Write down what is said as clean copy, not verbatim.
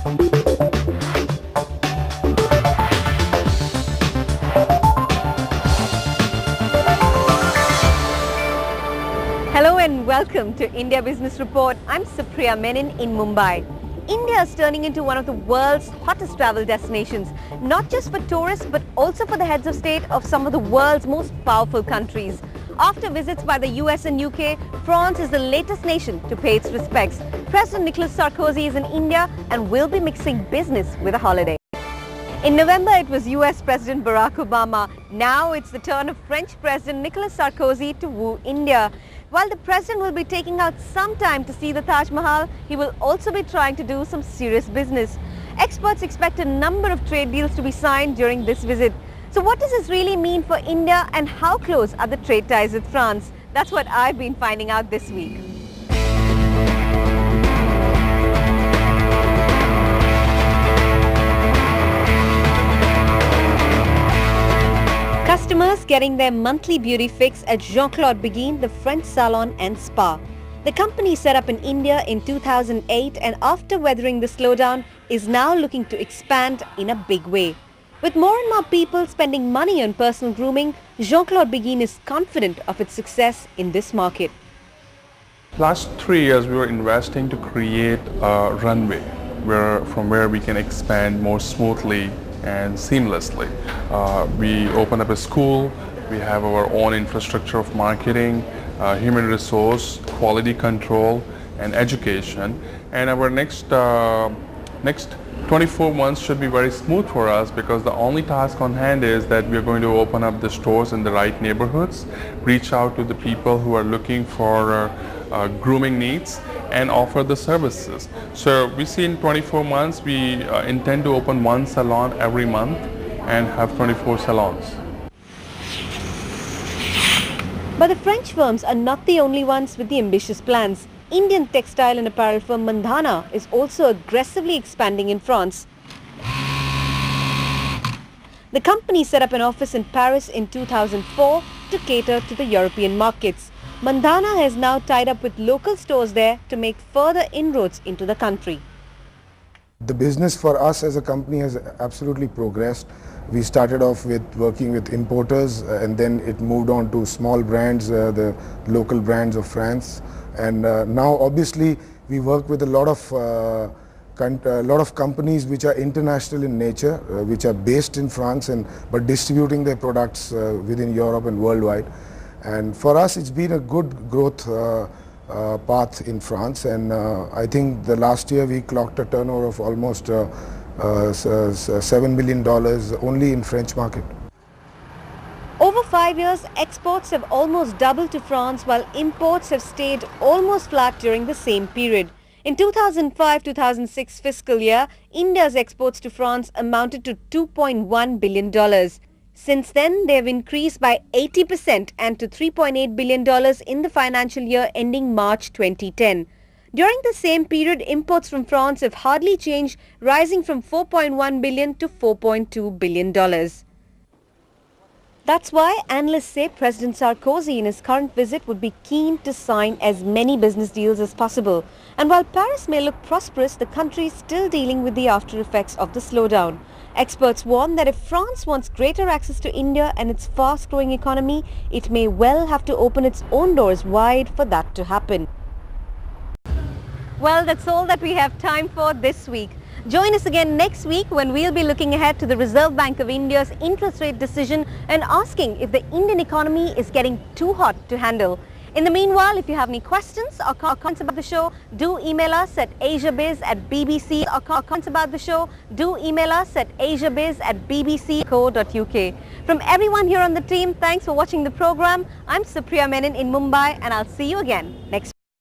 Hello and welcome to India Business Report. I'm Supriya Menon in Mumbai. India is turning into one of the world's hottest travel destinations, not just for tourists but also for the heads of state of some of the world's most powerful countries. After visits by the US and UK, France is the latest nation to pay its respects. President Nicolas Sarkozy is in India and will be mixing business with a holiday. In November, it was US President Barack Obama. Now it's the turn of French President Nicolas Sarkozy to woo India. While the president will be taking out some time to see the Taj Mahal, he will also be trying to do some serious business. Experts expect a number of trade deals to be signed during this visit. So what does this really mean for India and how close are the trade ties with France? That's what I've been finding out this week. Customers getting their monthly beauty fix at Jean-Claude Beguine, the French salon and spa. The company set up in India in 2008 and after weathering the slowdown is now looking to expand in a big way. With more and more people spending money on personal grooming, Jean-Claude Beguine is confident of its success in this market. Last 3 years we were investing to create a runway from where we can expand more smoothly and seamlessly. We open up a school, we have our own infrastructure of marketing, human resource, quality control and education, and our next 24 months should be very smooth for us because the only task on hand is that we are going to open up the stores in the right neighborhoods, reach out to the people who are looking for grooming needs and offer the services. So we see in 24 months we intend to open one salon every month and have 24 salons. But the French firms are not the only ones with the ambitious plans. Indian textile and apparel firm Mandana is also aggressively expanding in France. The company set up an office in Paris in 2004 to cater to the European markets. Mandana has now tied up with local stores there to make further inroads into the country. The business for us as a company has absolutely progressed. We started off with working with importers and then it moved on to small brands, the local brands of France. And now obviously we work with a lot of companies which are international in nature, which are based in France but distributing their products within Europe and worldwide. And for us it's been a good growth path in France, and I think the last year we clocked a turnover of almost $7 million only in French market. Over 5 years, exports have almost doubled to France while imports have stayed almost flat during the same period. In 2005-2006 fiscal year, India's exports to France amounted to $2.1 billion. Since then, they have increased by 80% and to $3.8 billion in the financial year ending March 2010. During the same period, imports from France have hardly changed, rising from $4.1 billion to $4.2 billion. That's why analysts say President Sarkozy in his current visit would be keen to sign as many business deals as possible. And while Paris may look prosperous, the country is still dealing with the after effects of the slowdown. Experts warn that if France wants greater access to India and its fast-growing economy, it may well have to open its own doors wide for that to happen. Well, that's all that we have time for this week. Join us again next week when we'll be looking ahead to the Reserve Bank of India's interest rate decision and asking if the Indian economy is getting too hot to handle. In the meanwhile, if you have any questions or comments about the show, do email us at asiabiz@bbc or comments about the show, do email us at asiabiz@bbc.co.uk. From everyone here on the team, thanks for watching the program. I'm Supriya Menon in Mumbai and I'll see you again next week.